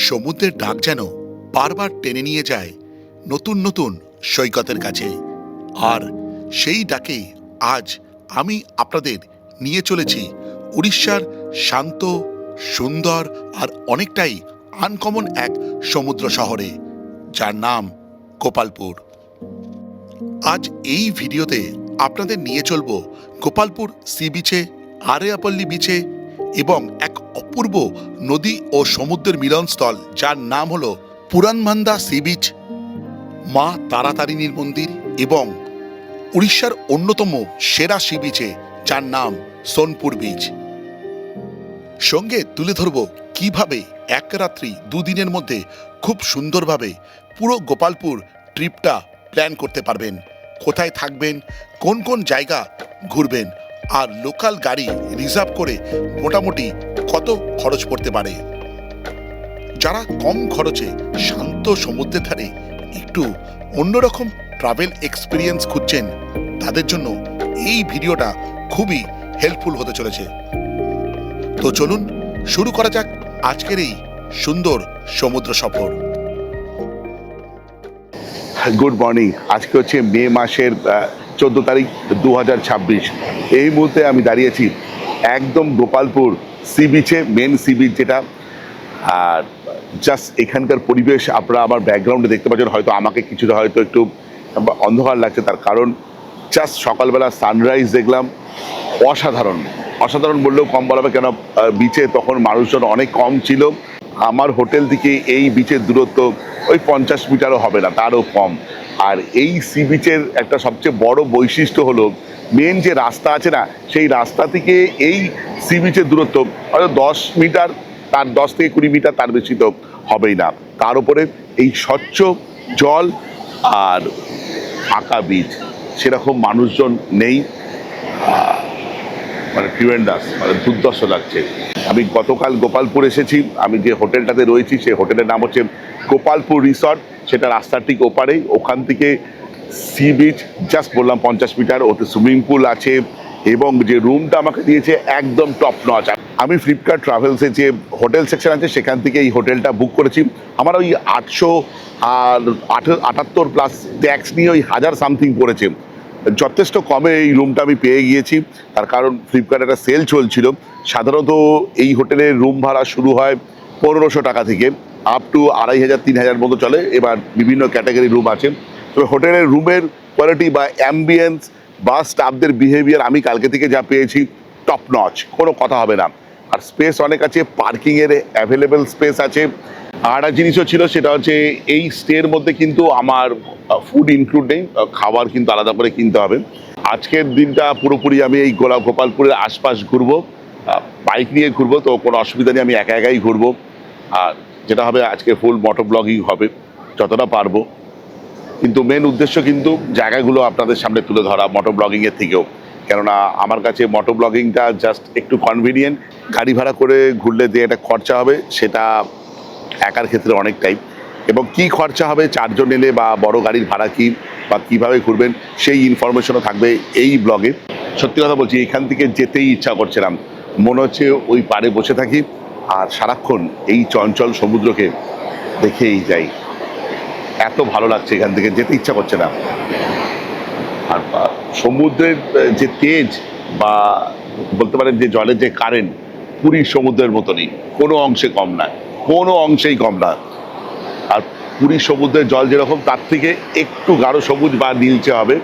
সমুদ্রের ডাক যেন বারবার টেনে নিয়ে যায় নতুন নতুন সৈকতের কাছে। আর সেই ডাকে আজ আমি আপনাদের নিয়ে চলেছি উড়িষ্যার শান্ত, সুন্দর আর অনেকটাই আনকমন এক সমুদ্র শহরে, যার নাম গোপালপুর। আজ এই ভিডিওতে আপনাদের নিয়ে চলব গোপালপুর সি বিচে, আরেয়াপল্লী বিচে এবং এক অপূর্ব নদী ও সমুদ্রের মিলনস্থল, যার নাম হলো পুরানমান্দা সি বিচ, মা তারাতারিণীর মন্দির এবং উড়িষ্যার অন্যতম সেরা সি বিচে, যার নাম সোনপুর বিচ। সঙ্গে তুলে ধরব কিভাবে এক রাত্রি দুদিনের মধ্যে খুব সুন্দরভাবে পুরো গোপালপুর ট্রিপটা প্ল্যান করতে পারবেন, কোথায় থাকবেন, কোন কোন জায়গা ঘুরবেন, আর লোকাল গাড়ি রিজার্ভ করে মোটামুটি কত খরচ পড়তে পারে। যারা কম খরচে শান্ত সমুদ্রের ধারে একটু অন্যরকম ট্রাভেল এক্সপিরিয়েন্স খুঁজছেন, তাদের জন্য এই ভিডিওটা খুবই হেল্পফুল হতে চলেছে। তো চলুন শুরু করা যাক আজকের এই সুন্দর সমুদ্র সফর। Good morning. আজকে হচ্ছে মে মাসের 14 তারিখ 2026। এই মুহূর্তে আমি দাঁড়িয়েছি একদম গোপালপুর সি বিচে, মেন সি বিচ যেটা। আর জাস্ট এখানকার পরিবেশ আপনারা আমার ব্যাকগ্রাউন্ডে দেখতে পাচ্ছেন। হয়তো আমাকে কিছুটা হয়তো একটু অন্ধকার লাগছে, তার কারণ জাস্ট সকালবেলা সানরাইজ দেখলাম। অসাধারণ, অসাধারণ বললেও কম বলা হবে, কেন বিচে তখন মানুষজন অনেক কম ছিল। আমার হোটেল থেকে এই বিচের দূরত্ব ওই 50 মিটারও হবে না, তারও কম। আর এই সি বিচের একটা সবচেয়ে বড় বৈশিষ্ট্য হলো মেন যে রাস্তা আছে না, সেই রাস্তা থেকে এই সি বিচের দূরত্ব হয়তো 10 মিটার, তার 10 থেকে 20 মিটার, তার বেশি তো হবেই না। তার উপরে এই স্বচ্ছ জল আর ফাঁকা বিচ, সেরকম মানুষজন নেই। মানে ট্রিমেন্ডাস, মানে দুর্দর্শ লাগছে। আমি গতকাল গোপালপুর এসেছি। আমি যে হোটেলটাতে রয়েছি সেই হোটেলের নাম হচ্ছে গোপালপুর রিসর্ট। সেটা রাস্তার ঠিক ওপারেই। ওখান থেকে সি বিচ জাস্ট বললাম 50 মিটার, ওতে সুইমিং পুল আছে এবং যে রুমটা আমাকে দিয়েছে একদম টপ নচ। আমি ফ্লিপকার্ট ট্রাভেলসে যে হোটেল সেকশন আছে সেখান থেকে এই হোটেলটা বুক করেছি। আমার ওই 878 প্লাস ট্যাক্স নিয়ে ওই 1000 সামথিং পড়েছে। যথেষ্ট কমে এই রুমটা আমি পেয়ে গিয়েছি, তার কারণ ফ্লিপকার্টে একটা সেল চলছিল। সাধারণত এই হোটেলের রুম ভাড়া শুরু হয় 1500 টাকা থেকে আপ টু 2500-3000 মতো চলে। এবার বিভিন্ন ক্যাটাগরি রুম আছে। তবে হোটেলের রুমের কোয়ালিটি বা অ্যাম্বিয়েন্স বা স্টাফদের বিহেভিয়ার আমি কালকে থেকে যা পেয়েছি টপ নচ, কোনো কথা হবে না। আর স্পেস অনেক আছে, পার্কিংয়ের অ্যাভেলেবেল স্পেস আছে। আর একটা জিনিসও ছিল, সেটা হচ্ছে এই স্টের মধ্যে কিন্তু আমার ফুড ইনক্লুড নেই, খাবার কিন্তু আলাদা করে কিনতে হবে। আজকের দিনটা পুরোপুরি আমি এই গোপালপুরের আশপাশ ঘুরবো, বাইক নিয়ে ঘুরবো, তো কোনো অসুবিধা নেই, আমি একা একাই ঘুরবো। আর যেটা হবে আজকে ফুল মোটো ব্লগিং হবে যতটা পারবো, কিন্তু মেন উদ্দেশ্য কিন্তু জায়গাগুলো আপনাদের সামনে তুলে ধরা মোটো ব্লগিংয়ের থেকেও। কেননা আমার কাছে মোটো ব্লগিংটা জাস্ট একটু কনভিনিয়েন্ট। গাড়ি ভাড়া করে ঘুরলে যে একটা খরচা হবে সেটা একার ক্ষেত্রে অনেকটাই, এবং কি খরচা হবে 4 জন এলে বা বড় গাড়ির ভাড়া কী বা কীভাবে ঘুরবেন সেই ইনফরমেশনও থাকবে এই ব্লগে। সত্যি কথা বলছি, এখান থেকে যেতেই ইচ্ছা করছিলাম, মনে হচ্ছে ওই পাড়ে বসে থাকি আর সারাক্ষণ এই চঞ্চল সমুদ্রকে দেখেই যাই। এত ভালো লাগছে, এখান থেকে যেতে ইচ্ছা করছে না। আর সমুদ্রের যে তেজ বা বলতে পারেন যে জলের যে কারেন্ট, পুরীর সমুদ্রের মতনই, কোনো অংশে কম না, কোনো অংশেই কম না। আর পুরীর সমুদ্রের জল যেরকম, তার থেকে একটু গাঢ় সবুজ বা নীলচে হবে।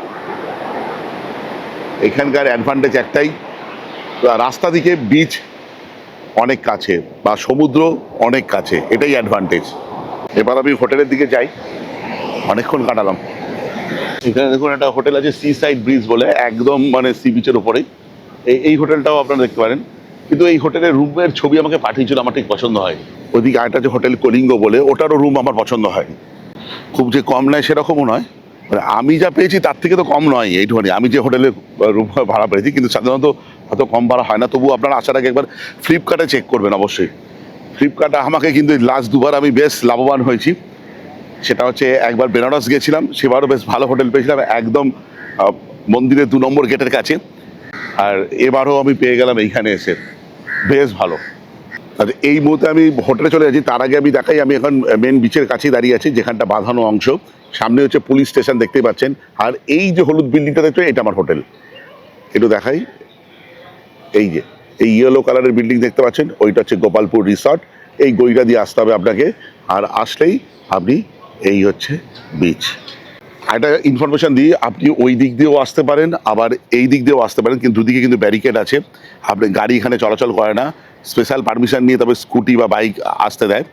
এখানকার অ্যাডভান্টেজ একটাই, রাস্তা থেকে বিচ অনেক কাছে বা সমুদ্র অনেক কাছে, এটাই অ্যাডভান্টেজ। এবার আমি হোটেলের দিকে যাই। অনেকক্ষণ কাটালাম। এখানে দেখুন একটা হোটেল আছে সি সাইড ব্রিজ বলে, একদম মানে সি বিচের ওপরেই। এই হোটেলটাও আপনারা দেখতে পারেন, কিন্তু এই হোটেলের রুমের ছবি আমাকে পাঠিয়েছিল, আমার ঠিক পছন্দ হয়। ওইদিকে আরেকটা যে হোটেল কলিঙ্গ বলে, ওটারও রুম আমার পছন্দ হয়। খুব যে কম নেয় সেরকমও নয়, মানে আমি যা পেয়েছি তার থেকে তো কম নয় এইটুখানি। আমি যে হোটেলে রুম ভাড়া পেয়েছি, কিন্তু সাধারণত হয়তো কম ভাড়া হয় না। তবুও আপনারা আসার আগে একবার ফ্লিপকার্টে চেক করবেন অবশ্যই। ফ্লিপকার্টে আমাকে কিন্তু লাস্ট দুবার আমি বেশ লাভবান হয়েছি। সেটা হচ্ছে একবার বেনারস গেছিলাম, সেবারও বেশ ভালো হোটেল পেয়েছিলাম, একদম মন্দিরের 2 নম্বর গেটের কাছে। আর এবারও আমি পেয়ে গেলাম এইখানে এসে, বেশ ভালো। আচ্ছা, এই মুহূর্তে আমি হোটেলে চলে যাচ্ছি। তার আগে আমি দেখাই, আমি এখন মেন বিচের কাছেই দাঁড়িয়ে আছি, যেখানটা বাঁধানো অংশ। সামনে হচ্ছে পুলিশ স্টেশন দেখতেই পাচ্ছেন, আর এই যে হলুদ বিল্ডিংটা দেখছো এটা আমার হোটেল। একটু দেখাই, এই যে এই ইয়েলো কালারের বিল্ডিং দেখতে পাচ্ছেন, ওইটা হচ্ছে গোপালপুর রিসর্ট। এই গইটা দিয়ে আসতে হবে আপনাকে, আর আসলেই আপনি এই হচ্ছে বিচ। একটা ইনফরমেশন দিই, আপনি ওই দিক দিয়েও আসতে পারেন, আবার এই দিক দিয়েও আসতে পারেন, কিন্তু দুদিকে কিন্তু ব্যারিকেড আছে, আপনি গাড়ি এখানে চলাচল করে না। স্পেশাল পারমিশন নিয়ে তবে স্কুটি বা বাইক আসতে দেয়,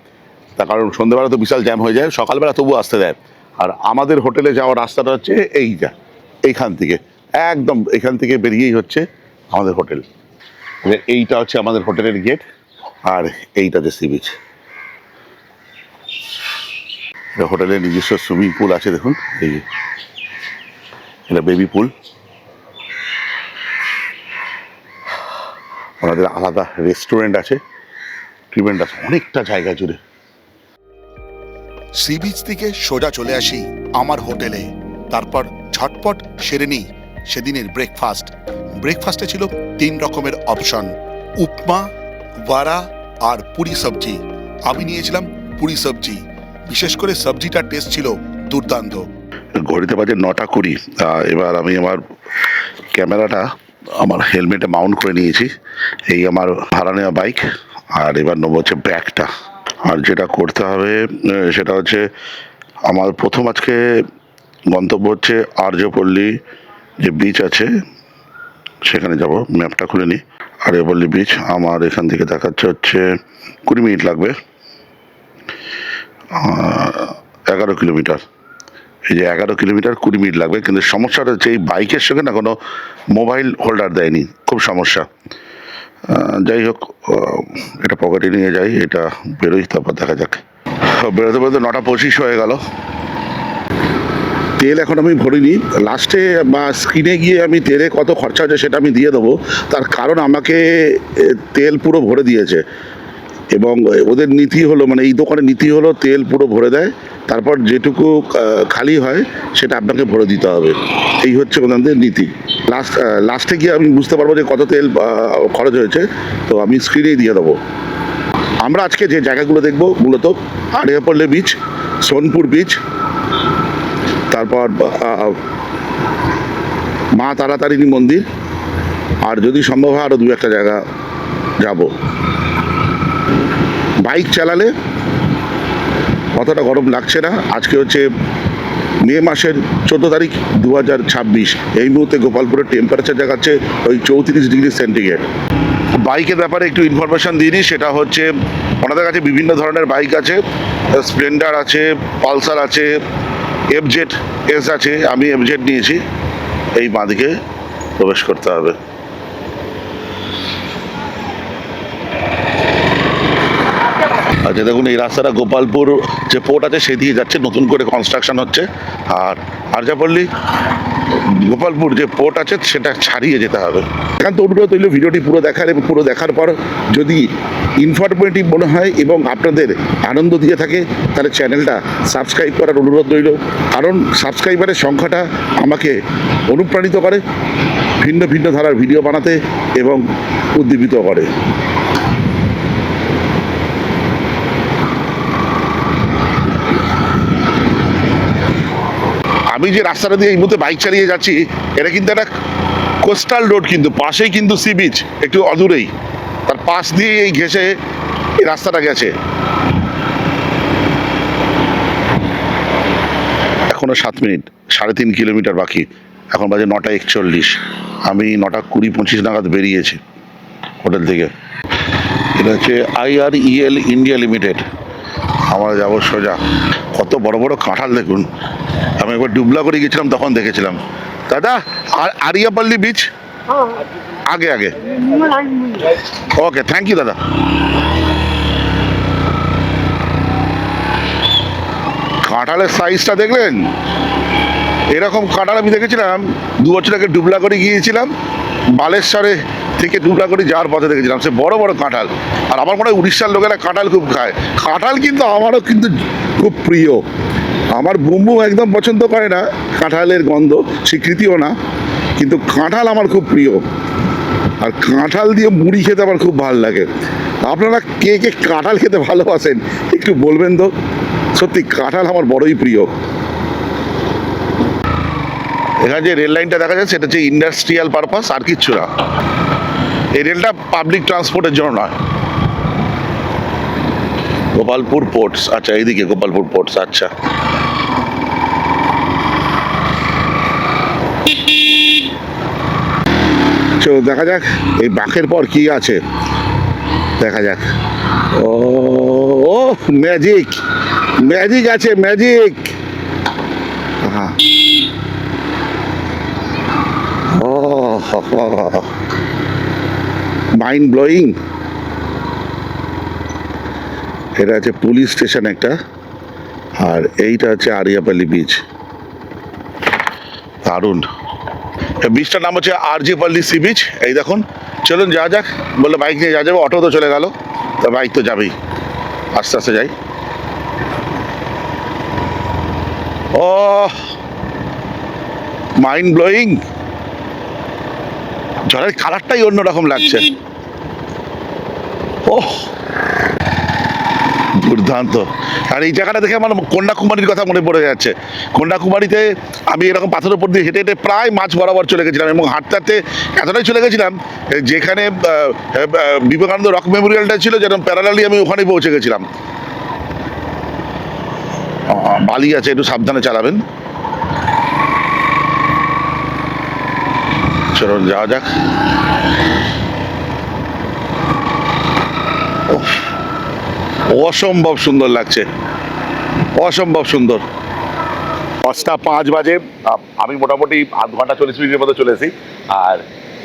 তার কারণ সন্ধ্যেবেলা তো বিশাল জ্যাম হয়ে যায়, সকালবেলা তবু আসতে দেয়। আর আমাদের হোটেলে যাওয়ার রাস্তাটা হচ্ছে এইখান থেকে, একদম এখান থেকে বেরিয়েই হচ্ছে আমাদের হোটেল। এইটা হচ্ছে আমাদের হোটেলের গেট, আর এইটা যে সি বিচ। হোটেলের নিজস্ব সুইমিং পুল আছে, দেখুন এই যে এটা বেবি পুল। আমাদের আলাদা রেস্টুরেন্ট আছে, ট্রিটমেন্ট আছে অনেকটা জায়গা জুড়ে। সি বিচ থেকে সোজা চলে আসি আমার হোটেলে, তারপর ঝটপট সেরে নিই সেদিনের ব্রেকফাস্টে ছিল 3 রকমের অপশন, উপমা, ভাড়া আর পুরি সবজি। আমি নিয়েছিলাম পুরি সবজি, বিশেষ করে সবজিটার টেস্ট ছিল দুর্দান্ত। ঘড়িতে বাজে 9:20। এবার আমি আমার ক্যামেরাটা আমার হেলমেটে মাউন্ট করে নিয়েছি, এই আমার ভাড়া নেওয়া বাইক। আর এবার নেবো হচ্ছে ব্যাগটা। আর যেটা করতে হবে সেটা হচ্ছে, আমার প্রথম আজকে গন্তব্য হচ্ছে আর্যপল্লী যে বিচ আছে সেখানে যাব। ম্যাপটা খুলে নিই। আর্যপল্লী বিচ আমার এখান থেকে দেখাচ্ছে হচ্ছে 20 মিনিট লাগবে, 11 কিলোমিটার। এই যে 11 কিলোমিটার 20 মিনিট লাগবে, কিন্তু সমস্যাটা হচ্ছে এই বাইকের সঙ্গে না কোনো মোবাইল হোল্ডার দেয়নি, খুব সমস্যা। যাই হোক, এটা পকেটে নিয়ে যাই, এটা বেরোই, তারপর দেখা যাক। বেরোতে বেরোতে 9:25 হয়ে গেল। তেল এখন আমি ভরিনি, লাস্টে বা স্ক্রিনে গিয়ে আমি তেলে কত খরচা হচ্ছে সেটা আমি দিয়ে দেবো। তার কারণ আমাকে তেল পুরো ভরে দিয়েছে, এবং ওদের নীতি হলো, মানে এই দোকানের নীতি হলো তেল পুরো ভরে দেয়, তারপর যেটুকু খালি হয় সেটা আপনাকে ভরে দিতে হবে। এই হচ্ছে ওনাদের নীতি। লাস্টে গিয়ে আমি বুঝতে পারবো যে কত তেল খরচ হয়েছে, তো আমি স্ক্রিনেই দিয়ে দেবো। আমরা আজকে যে জায়গাগুলো দেখব মূলত আড়িয়াপল্লী বিচ, সোনপুর বিচ, তারপর মা তারাতারিণী মন্দির, আর যদি সম্ভব হয় আরও 2-1 জায়গা যাব। বাইক চালালে অতটা গরম লাগছে না। আজকে হচ্ছে মে মাসের 14 তারিখ 2026। এই মুহূর্তে গোপালপুরের টেম্পারেচার দেখাচ্ছে ওই 34 ডিগ্রি সেন্টিগ্রেড। বাইকের ব্যাপারে একটু ইনফরমেশন দিয়ে নিই, সেটা হচ্ছে ওনাদের কাছে বিভিন্ন ধরনের বাইক আছে, স্প্লেন্ডার আছে, পালসার আছে, FZ S আছে। আমি FZ নিয়েছি। এই বাঁদিকে প্রবেশ করতে হবে। আচ্ছা, দেখুন এই রাস্তাটা গোপালপুর যে পোর্ট আছে সেদিকে যাচ্ছে, নতুন করে কনস্ট্রাকশন হচ্ছে। আর আর্যপল্লী গোপালপুর যে পোর্ট আছে সেটা ছাড়িয়ে যেতে হবে। এখান তো অনুরোধ হইল ভিডিওটি পুরো দেখার, এবং পুরো দেখার পর যদি ইনফরমেটিভ মনে হয় এবং আপনাদের আনন্দ দিয়ে থাকে, তাহলে চ্যানেলটা সাবস্ক্রাইব করার অনুরোধ রইল। কারণ সাবস্ক্রাইবারের সংখ্যাটা আমাকে অনুপ্রাণিত করে ভিন্ন ভিন্ন ধারার ভিডিও বানাতে এবং উদ্দীপিত করে। আমি যে রাস্তাটা দিয়ে এই মুহূর্তে বাইক চালিয়ে যাচ্ছি, এটা কিন্তু একটা কোস্টাল রোড, কিন্তু পাশেই কিন্তু সি বিচ, একটু অদূরেই, তার পাশ দিয়ে এই ঘেঁষে এই রাস্তাটা গেছে। এখনো 7 মিনিট, 3.5 কিলোমিটার বাকি। এখন বাজে 9:41। আমি 9:20-25 নাগাদ বেরিয়েছি হোটেল থেকে। এটা হচ্ছে IREL ইন্ডিয়া লিমিটেড। আমরা যাবো সোজা। কত বড় বড় কাঁঠাল দেখুন। আমি একবার ডুবলা করে গেছিলাম, তখন দেখেছিলাম। দাদা, আরিয়াপল্লী বিচ আগে আগে। ওকে, থ্যাংক ইউ দাদা। কাঁঠালের সাইজটা দেখলেন? এরকম কাঁঠাল আমি দেখেছিলাম 2 বছর আগে, ডুবলা করে গিয়েছিলাম বালেশ্বরে থেকে ডুবলাগড়ি যাওয়ার পথে দেখেছিলাম, সে বড় বড় কাঁঠাল। আর আমার মনে হয় উড়িষ্যার লোকেরা কাঁঠাল খুব খায়। কাঁঠাল কিন্তু আমারও কিন্তু খুব প্রিয়। আমার বুম্বু একদম পছন্দ করে না কাঁঠালের গন্ধ, স্বীকৃতিও না, কিন্তু কাঁঠাল আমার খুব প্রিয়। আর কাঁঠাল দিয়ে মুড়ি খেতে আমার খুব ভালো লাগে। আপনারা কে কে কাঁঠাল খেতে ভালোবাসেন একটু বলবেন তো, সত্যি কাঁঠাল আমার বড়ই প্রিয়। এখানে যে রেল লাইনটা দেখা যাচ্ছে সেটা হচ্ছে ইন্ডাস্ট্রিয়াল পারপাস, আর কিচ্ছু না। এই রেলটা পাবলিক ট্রান্সপোর্টের জন্য নয়। গোপালপুর পোর্টস, আচ্ছা এইদিকে গোপালপুর পোর্টস, আচ্ছা। চলো দেখা যাক এই বাঁকের পর কি আছে, দেখা যাক। ও ও ম্যাজিক, ম্যাজিক আছে, ম্যাজিক। হ্যাঁ, ও মাইন্ড ব্লোয়িং। এটা আছে পুলিশ স্টেশন একটা, আর এইটা হচ্ছে আরিয়াপালি বিচ। দারুণ। বিচটার নাম হচ্ছে আরজিপাল্লি সি বিচ। এই দেখুন, চলুন যাওয়া যাক। বললে বাইক নিয়ে যাওয়া যাবে, অটো তো চলে গেল, তা বাইক তো যাবেই। আস্তে আস্তে যাই। ও মাইন্ড ব্লোয়িং, জলের কালারটাই অন্যরকম লাগছে। ওহ দুর্দান্ত। আর এই জায়গাটা দেখে আমার কন্যাকুমারীর কথা মনে পড়ে যাচ্ছে। কন্যাকুমারীতে আমি এরকম পাথরের উপর দিয়ে হেঁটে হেঁটে প্রায় মাঝ বরাবর চলে গেছিলাম, এবং হাঁটতে হাঁটতে এতটাই চলে গেছিলাম যেখানে বিবেকানন্দ রক মেমোরিয়ালটা ছিল, যেরকম প্যারালালি আমি ওখানেই পৌঁছে গেছিলাম। বালি আছে, একটু সাবধানে চালাবেন। চলুন যাওয়া যাক। অসম্ভব সুন্দর লাগছে, অসম্ভব সুন্দর। 5:05 বাজে, আমি মোটামুটি আধ ঘন্টা 40 মিনিটের মতো চলে এসেছি। আর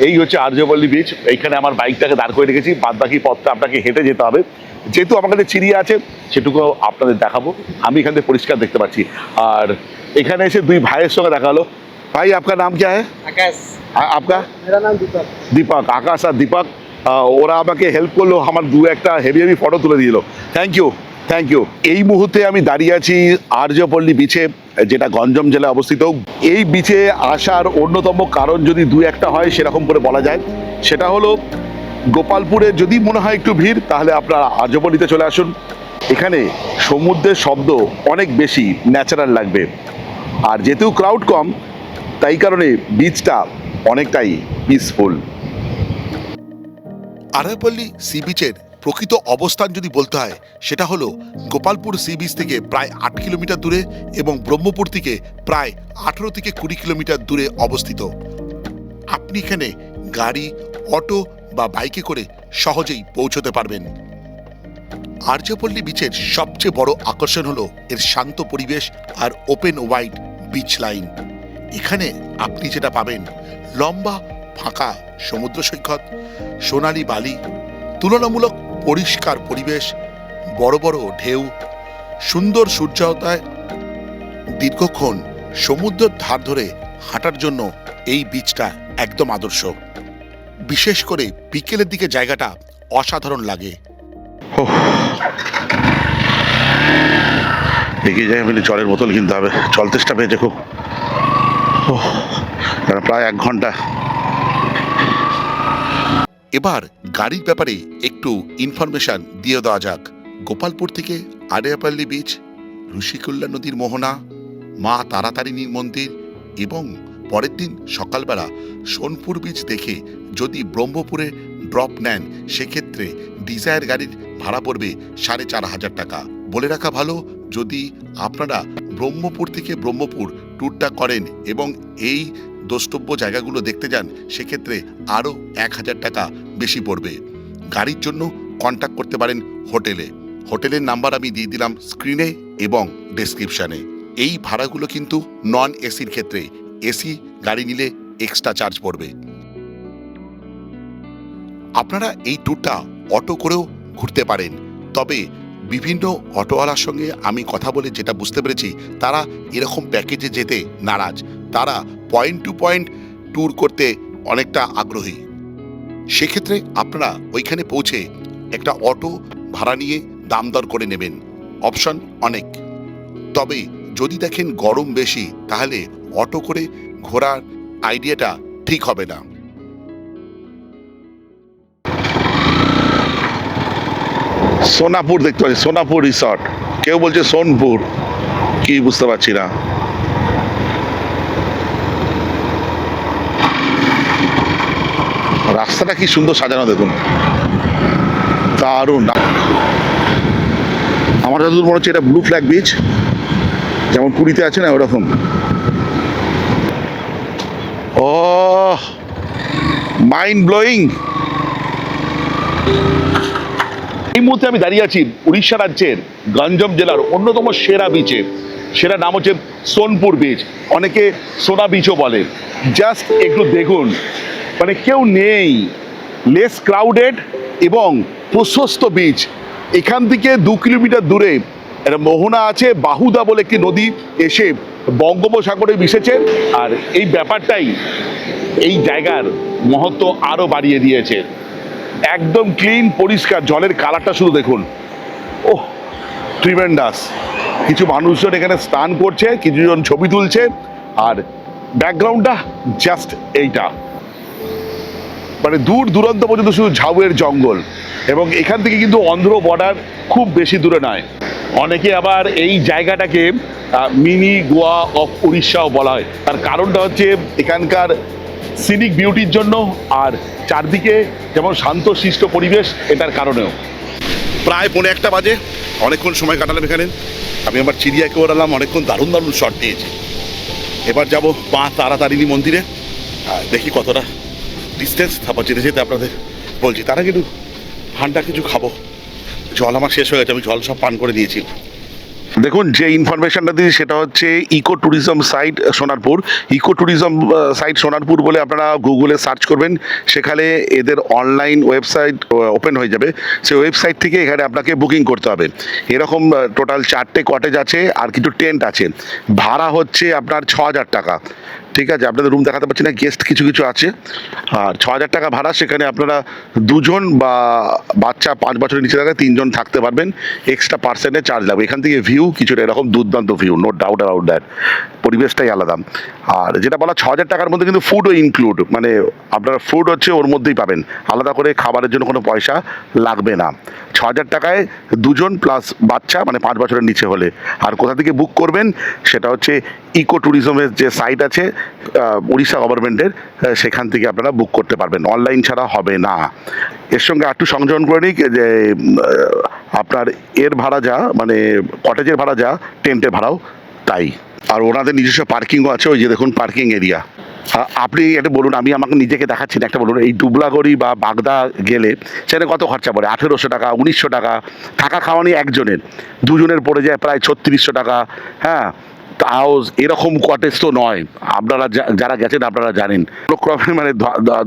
এই হচ্ছে আর্যপল্লী বিচ। এইখানে আমার বাইকটাকে দাঁড় করে রেখেছি, বাদ বাকি পথটা আপনাকে হেঁটে যেতে হবে। যেহেতু আমার কাছে চিড়িয়া আছে সেটুকু আপনাদের দেখাবো। আমি এখান থেকে পরিষ্কার দেখতে পাচ্ছি। আর এখানে এসে দুই ভাইয়ের সঙ্গে দেখা হলো। ভাই আপনার নাম क्या है? आकाश। आपका? मेरा नाम दीपक। দীপক, আকাশ আর দীপক। ওরা আমাকে হেল্প করলো, আমার দু একটা হেভি হেভি ফটো তুলে দিল। Thank you, thank you. এই মুহূর্তে আমি দাঁড়িয়ে আছি আর্যপল্লী বিচে, যেটা গঞ্জম জেলায় অবস্থিত। এই বিচে আসার অন্যতম কারণ যদি দু একটা হয় সেরকম করে বলা যায়, সেটা হলো গোপালপুরে যদি মনে হয় একটু ভিড়, তাহলে আপনারা আর্যপল্লীতে চলে আসুন। এখানে সমুদ্রের শব্দ অনেক বেশি ন্যাচারাল লাগবে, আর যেহেতু ক্রাউড কম তাই কারণে বিচটা অনেকটাই পিসফুল। আরাইপল্লী সি বিচের প্রকৃত অবস্থান যদি বলতে হয়, সেটা হলো গোপালপুর সি বিচ থেকে প্রায় 8 কিলোমিটার দূরে এবং ব্রহ্মপুর থেকে প্রায় 18 থেকে 20 কিলোমিটার দূরে অবস্থিত। আপনি এখানে গাড়ি, অটো বা বাইকে করে সহজেই পৌঁছতে পারবেন। আর্যপল্লী বিচের সবচেয়ে বড় আকর্ষণ হলো এর শান্ত পরিবেশ আর ওপেন ওয়াইড বিচ লাইন। এখানে আপনি যেটা পাবেন, লম্বা ফাঁকা সমুদ্র সৈকত, সোনালী বালি, তুলনামূলক পরিষ্কার পরিবেশ, বড় বড় ঢেউ, সুন্দর সূর্যোদয়। দীর্ঘক্ষণ সমুদ্রের ধার ধরে হাঁটার জন্য এই বিচটা একদম আদর্শ। বিশেষ করে বিকেলের দিকে জায়গাটা অসাধারণ লাগে। এগিয়ে যাই, আমি জলের বোতল কিনতে হবে, জল তেষ্টা পেয়েছে খুব। প্রায় 1 ঘন্টা। এবার গাড়ির ব্যাপারে একটু ইনফরমেশন দিয়ে দেওয়া যাক। গোপালপুর থেকে আরিয়াপল্লী বিচ, ঋষিকুল্যা নদীর মোহনা, মা তারাতারিণীর মন্দির এবং পরের দিন সকালবেলা সোনপুর বিচ দেখে যদি ব্রহ্মপুরে ড্রপ নেন, সেক্ষেত্রে ডিজায়ার গাড়ির ভাড়া পড়বে 4,500 টাকা। বলে রাখা ভালো, যদি আপনারা ব্রহ্মপুর থেকে ব্রহ্মপুর ট্যুরটা করেন এবং এই দ্রষ্টব্য জায়গাগুলো দেখতে যান, সেক্ষেত্রে আরও 1,000 টাকা বেশি পড়বে। গাড়ির জন্য কন্ট্যাক্ট করতে পারেন হোটেলে। হোটেলের নাম্বার আমি দিয়ে দিলাম স্ক্রিনে এবং ডেসক্রিপশানে। এই ভাড়াগুলো কিন্তু নন এসির ক্ষেত্রে, এসি গাড়ি নিলে এক্সট্রা চার্জ পড়বে। আপনারা এই ট্যুরটা অটো করেও ঘুরতে পারেন, তবে বিভিন্ন অটোওয়ালার সঙ্গে আমি কথা বলে যেটা বুঝতে পেরেছি, তারা এরকম প্যাকেজে যেতে নারাজ। তারা পয়েন্ট টু পয়েন্ট ট্যুর করতে অনেকটা আগ্রহী। সেক্ষেত্রে আপনারা ওইখানে পৌঁছে একটা অটো ভাড়া নিয়ে দাম দর করে নেবেন, অপশন অনেক। তবে যদি দেখেন গরম বেশি, তাহলে অটো করে ঘোরার আইডিয়াটা ঠিক হবে না। সোনাপুর দেখতে পাচ্ছি, সোনাপুর রিসর্ট, কেউ বলছে সোনপুর, কি বুঝতে পারছি না। রাস্তাটা কি সুন্দর সাজানো দেখুন, দারুণ। আমার যতদূর মনে হচ্ছে এটা ব্লু ফ্ল্যাগ বিচ, যেমন পুরীতে আছে না ওরকম। ও মাইন্ড ব্লোয়িং। এই মুহূর্তে আমি দাঁড়িয়ে আছি উড়িষ্যা রাজ্যের গঞ্জম জেলার অন্যতম সেরা বিচে। সেটা নাম হচ্ছে সোনপুর বিচ, অনেকে সোনা বিচও বলে। জাস্ট একটু দেখুন, মানে কেউ নেই, লেস ক্রাউডেড এবং প্রশস্ত বিচ। এখান থেকে 2 কিলোমিটার দূরে একটা মোহনা আছে, বাহুদা বলে একটি নদী এসে বঙ্গোপসাগরে মিশেছে। আর এই ব্যাপারটাই এই জায়গার মহত্ব আরো বাড়িয়ে দিয়েছে। একদম ক্লিন, পরিষ্কার, জলের কালারটা শুধু দেখুন, ওহ ট্রিমেন্ডাস। কিছু মানুষজন এখানে স্নান করছে, কিছুজন ছবি তুলছে, আর ব্যাকগ্রাউন্ডটা জাস্ট এইটা, মানে দূর দূরান্ত পর্যন্ত শুধু ঝাউয়ের জঙ্গল। এবং এখান থেকে কিন্তু অন্ধ্র বর্ডার খুব বেশি দূরে নয়। অনেকে আবার এই জায়গাটাকে মিনি গোয়া অফ উড়িষ্যাও বলা হয়। তার কারণটা হচ্ছে এখানকার সিনিক বিউটির জন্য, আর চারদিকে যেমন শান্তশিষ্ট পরিবেশ, এটার কারণেও। প্রায় 1:45 বাজে, অনেকক্ষণ সময় কাটালাম এখানে। আমি আবার চিড়িয়াকে ওড়ালাম, অনেকক্ষণ দারুণ দারুণ শট নিয়েছি। এবার যাব মা তারাতারিণী মন্দিরে, দেখি কতটা ডিস্টেন্স, তারপর যেতে যেতে আপনাদের বলছি। তারা কিন্তু ঠান্ডা কিছু খাবো, জল আমার শেষ হয়ে গেছে, আমি জল সব পান করে দিয়েছি। দেখুন, যে ইনফরমেশনটা দিই সেটা হচ্ছে eco tourism site Sonarpur. Eco tourism site Sonarpur বলে আপনারা গুগলে সার্চ করবেন, সেখানে এদের অনলাইন ওয়েবসাইট ওপেন হয়ে যাবে। সেই ওয়েবসাইট থেকে এখানে আপনাকে বুকিং করতে হবে। এরকম টোটাল 4টে কটেজ আছে আর কিছু টেন্ট আছে। ভাড়া হচ্ছে আপনার 6,000 টাকা। ঠিক আছে, আপনাদের রুম দেখাতে পারছি না, গেস্ট কিছু কিছু আছে। আর 6,000 টাকা ভাড়া। সেখানে আপনারা 2 জন বা বাচ্চা 5 বছরের নিচে থাকে 3 জন থাকতে পারবেন। এক্সট্রা পার্সেন্টের চার্জ লাগবে। এখান থেকে ভিউ কিছুটা এরকম দুর্দান্ত view, no doubt about that. পরিবেশটাই আলাদা। আর যেটা বলা 6,000 টাকার মধ্যে কিন্তু ফুডও ইনক্লুড, মানে আপনারা ফুড হচ্ছে ওর মধ্যেই পাবেন, আলাদা করে খাবারের জন্য কোনো পয়সা লাগবে না। 6,000 টাকায় 2 জন প্লাস বাচ্চা, মানে 5 বছরের নিচে হলে। আর কোথা থেকে বুক করবেন সেটা হচ্ছে ইকো ট্যুরিজমের যে সাইট আছে উড়িষ্যা গভর্নমেন্টের, সেখান থেকে আপনারা বুক করতে পারবেন, অনলাইন ছাড়া হবে না। এর সঙ্গে একটু সংযোজন করে নিই যে আপনার এর ভাড়া যা, মানে কটেজের ভাড়া যা, টেন্টের ভাড়াও তাই। আর ওনাদের নিজস্ব পার্কিংও আছে, ওই যে দেখুন পার্কিং এরিয়া। আপনি একটা বলুন, আমি আমাকে নিজেকে দেখাচ্ছি না, একটা বলুন এই ডুবলাগড়ি বা বাগদা গেলে সেখানে কত খরচা পড়ে? 1,800 টাকা, 1,900 টাকা। থাকা খাওয়া নিয়ে একজনের, 2 জনের পড়ে যায় প্রায় 3600 টাকা। হ্যাঁ, তাও এরকম কটেজ তো নয়, আপনারা যারা গেছেন আপনারা জানেন। ক্রমে মানে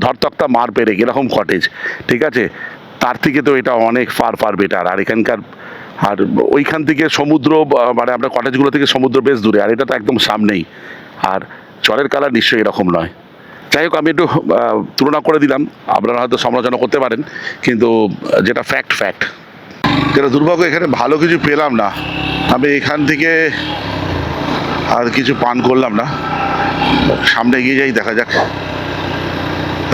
ধরতক্তা মার পেরে এরকম কটেজ, ঠিক আছে, তার থেকে তো এটা অনেক ফার ফার বেটার। আর এখানকার, আর ওইখান থেকে সমুদ্র, মানে আপনার কটেজগুলো থেকে সমুদ্র বেশ দূরে, আর এটা তো একদম সামনেই। আর জলের কালার নিশ্চয়ই এরকম নয়। যাই হোক, আমি একটু তুলনা করে দিলাম, আপনারা হয়তো সমালোচনা করতে পারেন, কিন্তু যেটা ফ্যাক্ট। যেটা দুর্ভাগ্য, এখানে ভালো কিছু পেলাম না। আমি এখান থেকে আর কিছু পান করলাম না, সামনে এগিয়ে যাই, দেখা যাক।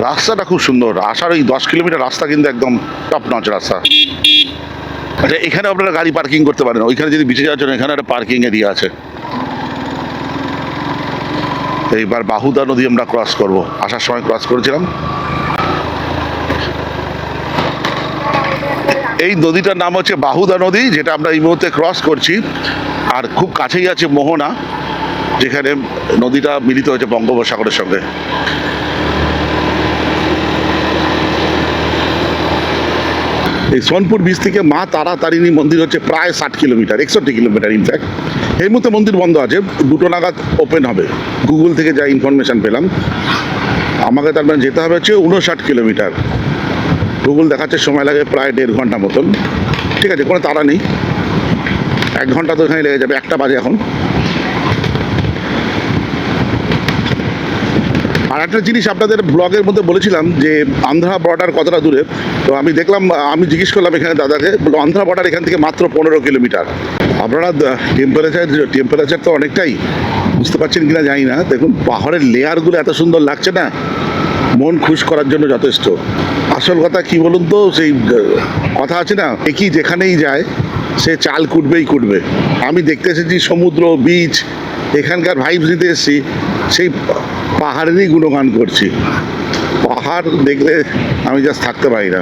রাস্তাটা খুব সুন্দর, আসার ওই 10 কিলোমিটার রাস্তা কিন্তু একদম টপ নচ রাস্তা। আচ্ছা, এখানে আপনারা গাড়ি পার্কিং করতে পারেন, ওইখানে যদি বিচে যাওয়ার জন্য এখানে একটা পার্কিং এরিয়া আছে। এইবার বাহুদা নদী আমরা ক্রস করব, আসার সময় ক্রস করেছিলাম। এই নদীটার নাম হচ্ছে বাহুদা নদী, যেটা আমরা এই মুহূর্তে ক্রস করছি। আর খুব কাছেই আছে মোহনা, যেখানে নদীটা মিলিত হয়েছে বঙ্গোপসাগরের সঙ্গে। এই সোনপুর বিচ থেকে মা তারাতারিণী মন্দির হচ্ছে প্রায় 60 কিলোমিটার, 61 কিলোমিটার ইনফ্যাক্ট। এই মুহূর্তে মন্দির বন্ধ আছে, 2টো নাগাদ ওপেন হবে, গুগল থেকে যা ইনফরমেশান পেলাম। আমাকে তার মানে যেতে হবে হচ্ছে 59 কিলোমিটার। গুগল দেখাচ্ছে সময় লাগে প্রায় 1.5 ঘন্টা মতন। ঠিক আছে, কোনো তাড়া নেই, 1 ঘন্টা তো এখানে লেগে যাবে, 1টা বাজে এখন। আর একটা জিনিস আপনাদের ব্লগের মধ্যে বলেছিলাম যে আন্ধ্রা বর্ডার কতটা দূরে, তো আমি দেখলাম, আমি জিজ্ঞেস করলাম এখানে দাদাকে, বললো আন্ধ্রা বর্ডার এখান থেকে মাত্র 15 কিলোমিটার। আপনারা টেম্পারেচার তো অনেকটাই, বুঝতে পারছেন কিনা জানি না। দেখুন পাহাড়ের লেয়ারগুলো এত সুন্দর লাগছে না, মন খুশ করার জন্য যথেষ্ট। আসল কথা কি বলুন তো, সেই কথা আছে না, একই যেখানেই যায় সে চাল কুটবেই কুটবে। আমি দেখতে এসেছি সমুদ্র, বিচ, এখানকার ভাইবস নিতে এসেছি, সেই পাহাড়েরই গুণগান করছি। পাহাড় দেখলে আমি জাস্ট থাকতে পারি না।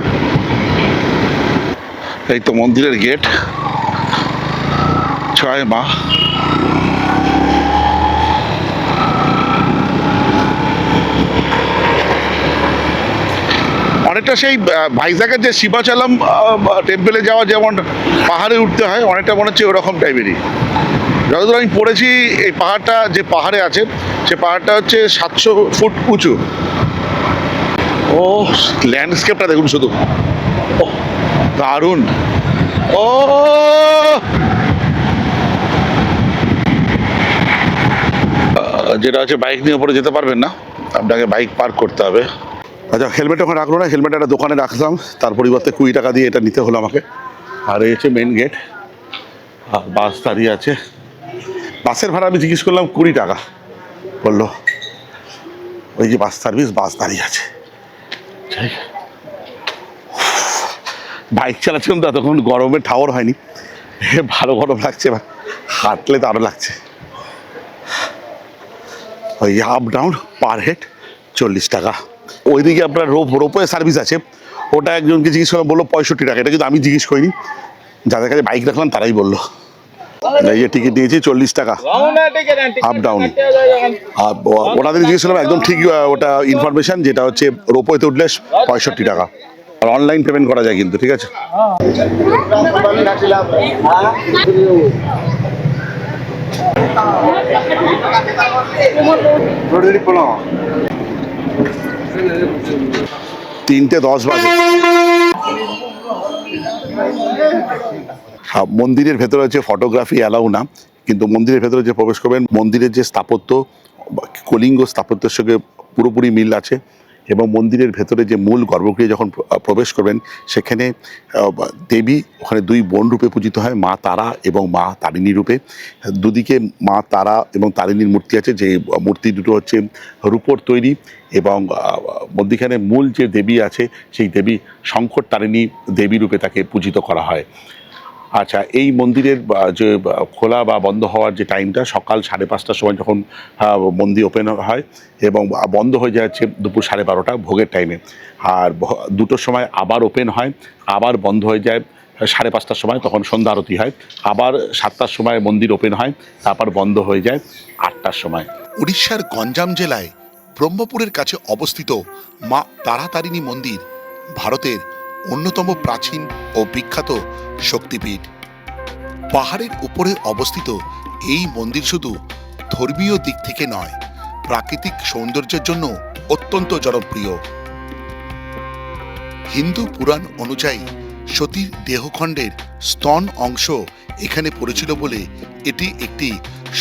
এই তো মন্দিরের গেট, জয় মা। অনেকটা সেই ভাইজাগের যে শিবাচলম টেম্পেলে যাওয়া যেমন পাহাড়ে উঠতে হয়, অনেকটা মনে হচ্ছে ওরকম টাইপেরই। যতদূর আমি পড়েছি এই পাহাড়টা যে পাহাড়ে আছে সে পাহাড়টা হচ্ছে 700 ফুট উঁচু। ও ল্যান্ডস্কেপটা দেখুন শুধু, ও দারুণ। ও যেটা হচ্ছে বাইক নিয়ে উপরে যেতে পারবেন না, আপনাকে বাইক পার্ক করতে হবে। আচ্ছা, হেলমেট ওখানে রাখলো না, হেলমেট একটা দোকানে রাখলাম, তার পরিবর্তে 20 টাকা দিয়ে এটা নিতে হলো আমাকে। আর এই হচ্ছে মেন গেট, আর বাস দাঁড়িয়ে আছে। বাসের ভাড়া আমি জিজ্ঞেস করলাম 20 টাকা, বললো ওই যে বাস সার্ভিস, বাস দাঁড়িয়ে আছে। বাইক চালাচ্ছিলাম তো তখন গরমে ঠাওর হয়নি, ভালো গরম লাগছে, হাঁটলে তো আরও লাগছে। ওই আপ ডাউন পার হেড 40 টাকা। ওইদিকে আপনার রোপওয়ে সার্ভিস আছে, ওটা একজনকে জিজ্ঞেস করলাম, বললো 65 টাকা। এটা কিন্তু আমি জিজ্ঞেস করিনি, যাদের কাছে বাইক রাখলাম তারাই বললো। এই যে টিকিট নিয়েছি 40 টাকা আপ ডাউন। আর ওনাদের জিজ্ঞেস করলাম, একদম ঠিক ওটা ইনফরমেশন, যেটা হচ্ছে রোপওয়েতে উঠলে 65 টাকা। আর অনলাইন পেমেন্ট করা যায় কিন্তু, ঠিক আছে। তিনটে 10 বাজে। মন্দিরের ভেতরে হচ্ছে ফটোগ্রাফি অ্যালাউ না, কিন্তু মন্দিরের ভেতরে যে প্রবেশ করবেন, মন্দিরের যে স্থাপত্য কলিঙ্গ স্থাপত্যের সঙ্গে পুরোপুরি মিল আছে। এবং মন্দিরের ভেতরে যে মূল গর্ভগৃহে যখন প্রবেশ করবেন, সেখানে দেবী ওখানে 2 বোন রূপে পূজিত হয়, মা তারা এবং মা তারিণী রূপে। দুদিকে মা তারা এবং তারিণীর মূর্তি আছে, যে মূর্তি দুটো হচ্ছে রূপোর তৈরি। এবং মধ্যিখানে মূল যে দেবী আছে, সেই দেবী শঙ্কর তারিণী দেবী রূপে তাকে পূজিত করা হয়। আচ্ছা, এই মন্দিরের যে খোলা বা বন্ধ হওয়ার যে টাইমটা, সকাল 5:30টার সময় যখন মন্দির ওপেন হয়, এবং বন্ধ হয়ে যায় হচ্ছে দুপুর 12:30 ভোগের টাইমে। আর 2টোর সময় আবার ওপেন হয়, আবার বন্ধ হয়ে যায় 5:30টার সময়, তখন সন্ধ্যা আরতি হয়। আবার 7টার সময় মন্দির ওপেন হয়, তারপর বন্ধ হয়ে যায় 8টার সময়। উড়িষ্যার গঞ্জাম জেলায় ব্রহ্মপুরের কাছে অবস্থিত মা তারাতারিণী মন্দির ভারতের অন্যতম প্রাচীন ও বিখ্যাত শক্তিপীঠ। পাহাড়ের উপরে অবস্থিত এই মন্দির শুধু ধর্মীয় দিক থেকে নয়, প্রাকৃতিক সৌন্দর্যের জন্য অত্যন্ত জনপ্রিয়। হিন্দু পুরাণ অনুযায়ী সতীর দেহখণ্ডের স্তন অংশ এখানে পড়েছিল বলে এটি একটি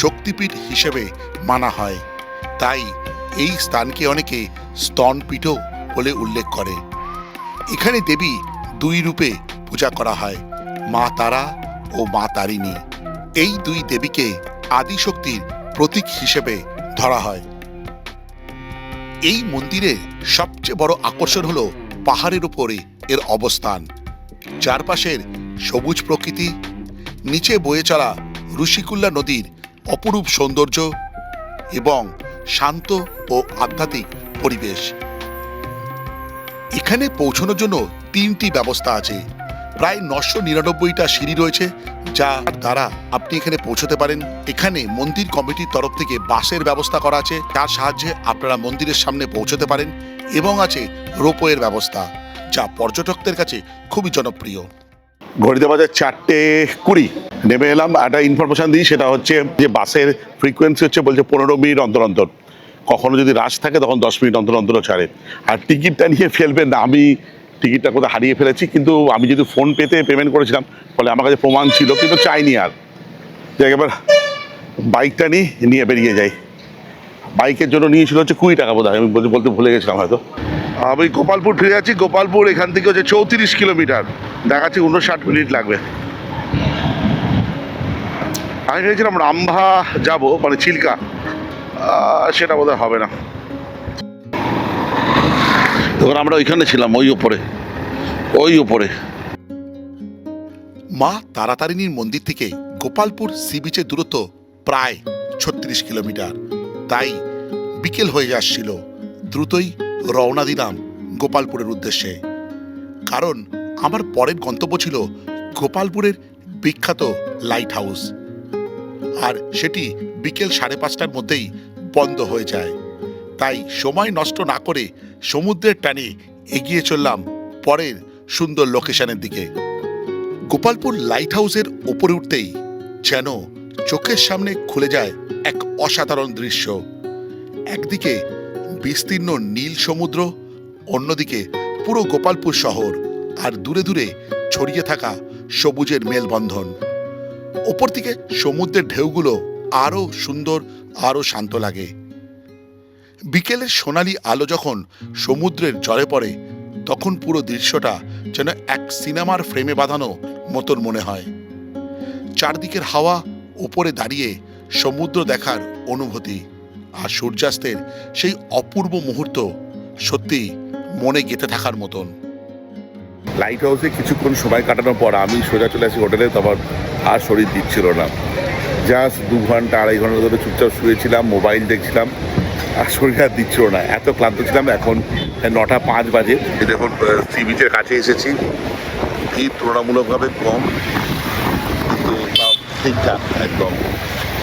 শক্তিপীঠ হিসেবে মানা হয়। তাই এই স্থানকে অনেকে স্তনপীঠও বলে উল্লেখ করে। এখানে দেবী 2 রূপে পূজা করা হয়, মা তারা ও মা তারিণী। এই 2 দেবীকে আদিশক্তির প্রতীক হিসেবে ধরা হয়। এই মন্দিরের সবচেয়ে বড় আকর্ষণ হলো পাহাড়ের উপরে এর অবস্থান। চারপাশের সবুজ প্রকৃতি, নিচে বয়ে চলা ঋষিকুল্যা নদীর অপরূপ সৌন্দর্য এবং শান্ত ও আধ্যাত্মিক পরিবেশ। এখানে পৌঁছানোর জন্য 3টি ব্যবস্থা আছে। প্রায় 999টা সিঁড়ি রয়েছে, যার দ্বারা আপনি এখানে পৌঁছতে পারেন। এখানে মন্দির কমিটির তরফ থেকে বাসের ব্যবস্থা করা আছে, যার সাহায্যে আপনারা মন্দিরের সামনে পৌঁছতে পারেন। এবং আছে রোপওয়ের ব্যবস্থা, যা পর্যটকদের কাছে খুবই জনপ্রিয়। ঘড়িতে বাজে 4:20। নেমে এলাম। একটা ইনফরমেশন দিই, সেটা হচ্ছে যে বাসের ফ্রিকোয়েন্সি হচ্ছে বলছে 15 মিনিট অন্তর অন্তর। কখনো যদি রাশ থাকে তখন 10 মিনিট অন্তর অন্তর ছাড়ে। আর টিকিটটা নিয়ে ফেলবেন না, আমি টিকিটটা কোথাও হারিয়ে ফেলেছি, কিন্তু আমি যদি ফোন পেতে পেমেন্ট করেছিলাম, ফলে আমার কাছে প্রমাণ ছিল, কিন্তু চাইনি আর। যে এবার বাইকটা নিয়ে বেরিয়ে যাই। বাইকের জন্য নিয়েছিল হচ্ছে 20 টাকা বোধ হয়, আমি বলতে ভুলে গেছিলাম হয়তো। আমি গোপালপুর ফিরে যাচ্ছি। গোপালপুর এখান থেকে হচ্ছে 34 কিলোমিটার, দেখাচ্ছি 59 মিনিট লাগবে। আমি ভেবেছিলাম রামভা যাব, মানে চিল্কা, সেটা বোধহয় হবে না। তখন আমরা ওইখানে ছিলাম, ওই ওপরে। মা তারাতারিণীর মন্দির থেকে গোপালপুর সি বিচের দূরত্ব প্রায় 36 কিলোমিটার। তাই বিকেল হয়ে যাচ্ছিল, দ্রুতই রওনা দিলাম গোপালপুরের উদ্দেশ্যে। কারণ আমার পরের গন্তব্য ছিল গোপালপুরের বিখ্যাত লাইট হাউস, আর সেটি বিকেল 5:30টার মধ্যেই বন্ধ হয়ে যায়। তাই সময় নষ্ট না করে সমুদ্রের টানে এগিয়ে চললাম পরের সুন্দর লোকেশনের দিকে। গোপালপুর লাইট হাউসের ওপরে উঠতেই যেন চোখের সামনে খুলে যায় এক অসাধারণ দৃশ্য। একদিকে বিস্তীর্ণ নীল সমুদ্র, অন্যদিকে পুরো গোপালপুর শহর, আর দূরে দূরে ছড়িয়ে থাকা সবুজের মেলবন্ধন। ওপর থেকে সমুদ্রের ঢেউগুলো আরও সুন্দর, আরও শান্ত লাগে। বিকেলের সোনালি আলো যখন সমুদ্রের জলে পড়ে, তখন পুরো দৃশ্যটা যেন এক সিনেমার ফ্রেমে বাঁধানো মতন মনে হয়। চারদিকের হাওয়া, ওপরে দাঁড়িয়ে সমুদ্র দেখার অনুভূতি, আর সূর্যাস্তের সেই অপূর্ব মুহূর্ত সত্যি মনে গেঁথে থাকার মতন। লাইট হাউসে কিছুক্ষণ সময় কাটানোর পর আমি সোজা চলে আসি হোটেলে। তখন আর শরীর দিচ্ছিল না, জাস্ট 2 ঘন্টা 2.5 ঘন্টা ধরে চুপচাপ শুয়েছিলাম, মোবাইল দেখছিলাম, আর শরীর আর দিচ্ছিল না, এত ক্লান্ত ছিলাম। এখন 9:05 বাজে। দেখুন সি বিচের কাছে এসেছি, ভিড় তুলনামূলকভাবে কম, কিন্তু তাও ঠিকঠাক একদম,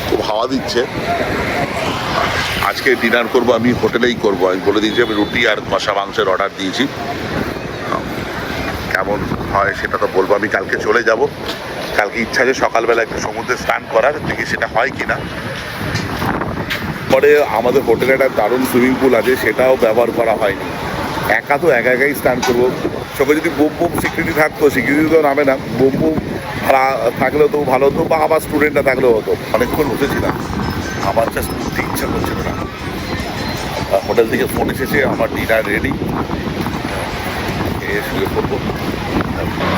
খুব হাওয়া দিচ্ছে। আজকে ডিনার করব আমি হোটেলেই করব। আমি বলে দিয়েছি আমি রুটি আর কষা মাংসের অর্ডার দিয়েছি। কেমন হয় সেটা তো বলবো। আমি কালকে চলে যাব। কালকে ইচ্ছা যে সকালবেলা একটু সমুদ্রে স্নান করার, দেখি সেটা হয় কিনা। পরে আমাদের হোটেলে একটা দারুণ সুইমিং পুল আছে, সেটাও ব্যবহার করা হয়নি। একা তো একাই স্নান করবো। সঙ্গে যদি বোম সিকিউরিটি থাকতো, সিকিউরিটি তো নামে না, বোম ভাড়া থাকলেও তো ভালো হতো, বা আবার স্টুডেন্টরা থাকলেও হতো। অনেকক্ষণ বসেছিলাম, আমার জাস্ট উঠতে ইচ্ছা করছিল না। হোটেল থেকে ফোন এসেছে, আমার ডিনার রেডি, শুয়ে পড়বো।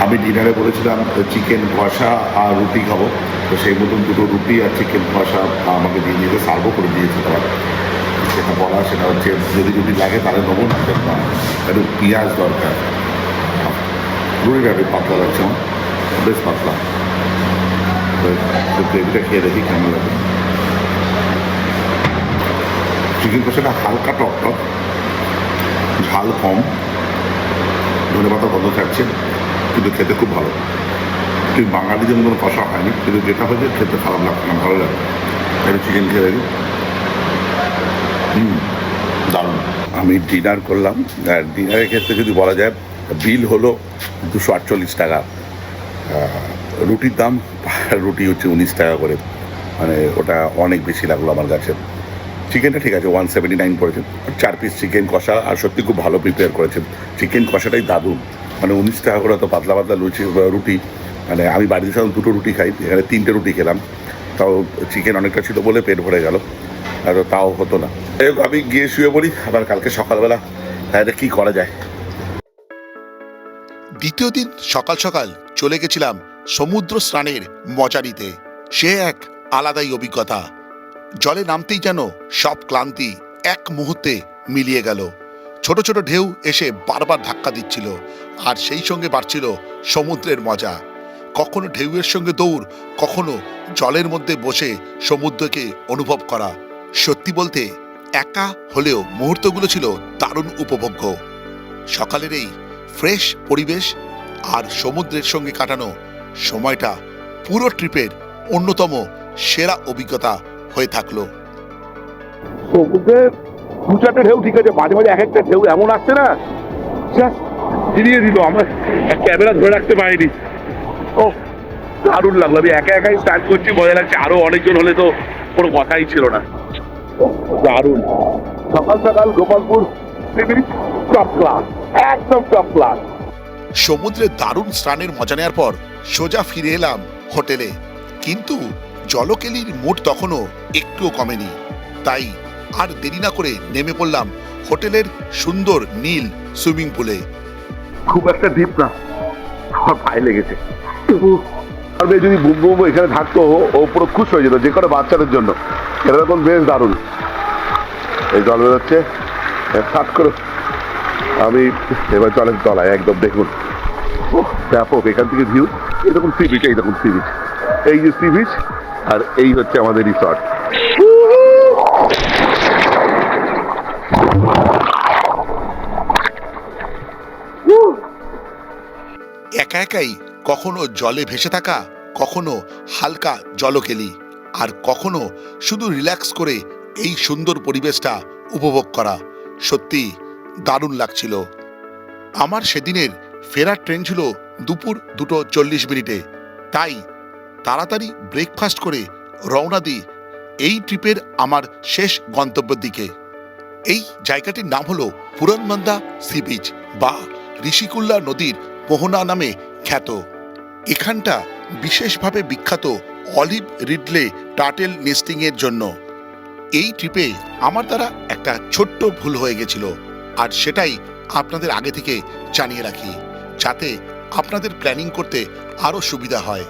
আমি ডিনারে বলেছিলাম চিকেন কষা আর রুটি খাবো, তো সেই মতন 2টো রুটি আর চিকেন কষা আমাকে দিয়ে দিতে সার্ভও করে দিয়েছে। তারা সেটা বলা, সেটা হচ্ছে যদি রুটি লাগে তাহলে নেবো, না একটু পেঁয়াজ দরকার। রুটিটা একটু পাতলা লাগছে আমার, বেশ পাতলা। গ্রেভিটা খেয়ে দেখি কেমন লাগে। চিকেন কষাটা হালকা টক টক, ঝাল কম, ধনেপাতা বন্ধ থাকছে, কিন্তু খেতে খুব ভালো। ঠিক বাঙালিদের মতন কষা হয়নি, কিন্তু যেটা হয়েছে খেতে খারাপ লাগছে না, ভালো লাগে। একটু চিকেন খেয়ে দেখি। দারুণ। আমি ডিনার করলাম, আর ডিনারের ক্ষেত্রে যদি বলা যায় বিল হলো 248 টাকা। রুটির দাম, রুটি হচ্ছে 19 টাকা করে, মানে ওটা অনেক বেশি লাগলো আমার কাছে। চিকেনটা ঠিক আছে 179 পড়েছে, 4 পিস চিকেন কষা, আর সত্যি খুব ভালো প্রিপেয়ার করেছেন। চিকেন কষাটাই দারুণ, মানে 19 টাকা করে তো পাতলা পাতলা রুটি। মানে আমি বাড়িতে সাধারণত 2টো রুটি খাই, এখানে 3টে রুটি খেলাম, তাও চিকেন অনেকটা ছিল বলে পেট ভরে গেল, আর তাও হতো না। আমি গিয়ে শুয়ে পড়ি, আবার কালকে সকালবেলা তাহলে কী করা যায়। দ্বিতীয় দিন সকাল সকাল চলে গেছিলাম সমুদ্র স্নানের মজা নিতে। সে এক আলাদাই অভিজ্ঞতা। জলে নামতেই যেন সব ক্লান্তি এক মুহূর্তে মিলিয়ে গেল। ছোট ছোট ঢেউ এসে বারবার ধাক্কা দিচ্ছিল, আর সেই সঙ্গে বাড়ছিল সমুদ্রের মজা। কখনো ঢেউয়ের সঙ্গে দৌড়, কখনো জলের মধ্যে বসে সমুদ্রকে অনুভব করা। সত্যি বলতে একা হলেও মুহূর্তগুলো ছিল দারুণ উপভোগ্য। সকালের এই ফ্রেশ পরিবেশ আর সমুদ্রের সঙ্গে কাটানো সময়টা পুরো ট্রিপের অন্যতম সেরা অভিজ্ঞতা হয়ে থাকলো। সমুদ্রের 2-4টে ঢেউ ঠিক আছে, মাঝে মাঝে এক একটা ঢেউ এমন আসছে না, জাস্ট ফিরিয়ে দিল, আমরা ক্যামেরা ধরে রাখতে পারিনি। ও দারুণ লাগলো। আমি একাই স্টার্ট করছি, মজা লাগছে। আরো অনেকজন হলে তো কোনো কথাই ছিল না। দারুণ। সকাল সকাল গোপালপুর টপ ক্লাস, একদম টপ ক্লাস। সমুদ্রে দারুণ স্নানের মজা নেওয়ার পর সোজা ফিরে এলাম হোটেলে, কিন্তু জলকেলির মুড তখনও একটুও কমেনি। তাই আর দেরি না করে নেমে পড়লাম হোটেলের সুন্দর নীল সুইমিং পুলে। খুব একটা ডিপ না, আমার পায়ে লেগেছে। আর যদি বুম বুম এখানে থাকতো, ও পুরো খুশ হয়ে যেত, যে কোনো বাচ্চাদের জন্য। এটা এখন বেশ দারুণ। এই জল বেরোচ্ছে সাত করে। আমি এবার জলের তলায় একদম, দেখুন ব্যাপক এখান থেকে ভিউ। এই দেখুন সি বিচ, এই দেখুন সি বিচ, এই যে সি বিচ, আর এই হচ্ছে আমাদের রিসর্ট। একা একাই কখনো জলে ভেসে থাকা, কখনো হালকা জলকেলি, আর কখনো শুধু রিল্যাক্স করে এই সুন্দর পরিবেশটা উপভোগ করা সত্যি দারুণ লাগছিল। আমার সেদিনের ফেরার ট্রেন ছিল দুপুর 2:40, তাই তাড়াতাড়ি ব্রেকফাস্ট করে রওনা দিই এই ট্রিপের আমার শেষ গন্তব্যের দিকে। এই জায়গাটির নাম হলো পুরনমন্দা সি বিচ বা ঋষিকুল্লা নদীর মোহনা নামে খ্যাত। এখানটা বিশেষভাবে বিখ্যাত অলিভ রিডলে টার্টেল নেস্টিং এর জন্য। এই ট্রিপে আমার দ্বারা একটা ছোট্ট ভুল হয়ে গেছিল, আর সেটাই আপনাদের আগে থেকে জানিয়ে রাখি, যাতে আপনাদের প্ল্যানিং করতে আরও সুবিধা হয়।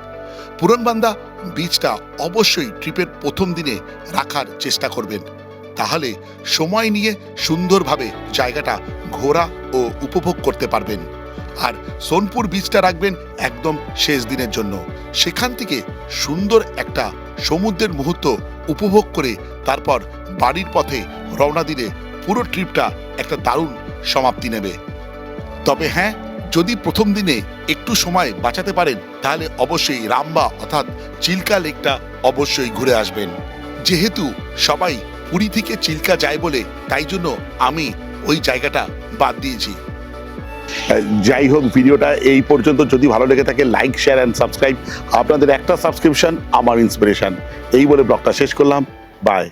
পুরনবান্দা বিচটা অবশ্যই ট্রিপের প্রথম দিনে রাখার চেষ্টা করবেন, তাহলে সময় নিয়ে সুন্দরভাবে জায়গাটা ঘোরা ও উপভোগ করতে পারবেন। আর সোনপুর বিচটা রাখবেন একদম শেষ দিনের জন্য। সেখান থেকে সুন্দর একটা সমুদ্রের মুহূর্ত উপভোগ করে তারপর বাড়ির পথে রওনা দিলে পুরো ট্রিপটা একটা দারুণ সমাপ্তি নেবে। তবে হ্যাঁ, যদি প্রথম দিনে একটু সময় বাঁচাতে পারেন তাহলে অবশ্যই রামবা অর্থাৎ চিল্কা লেকটা অবশ্যই ঘুরে আসবেন। যেহেতু সবাই পুরী থেকে চিল্কা যায় বলে, তাই জন্য আমি ওই জায়গাটা বাদ দিয়েছি। যাই হোক, ভিডিওটা এই পর্যন্ত যদি ভালো লেগে থাকে লাইক, শেয়ার অ্যান্ড সাবস্ক্রাইব। আপনাদের একটা সাবস্ক্রিপশন আমার ইন্সপিরেশন। এই বলে ব্লগটা শেষ করলাম। বাই।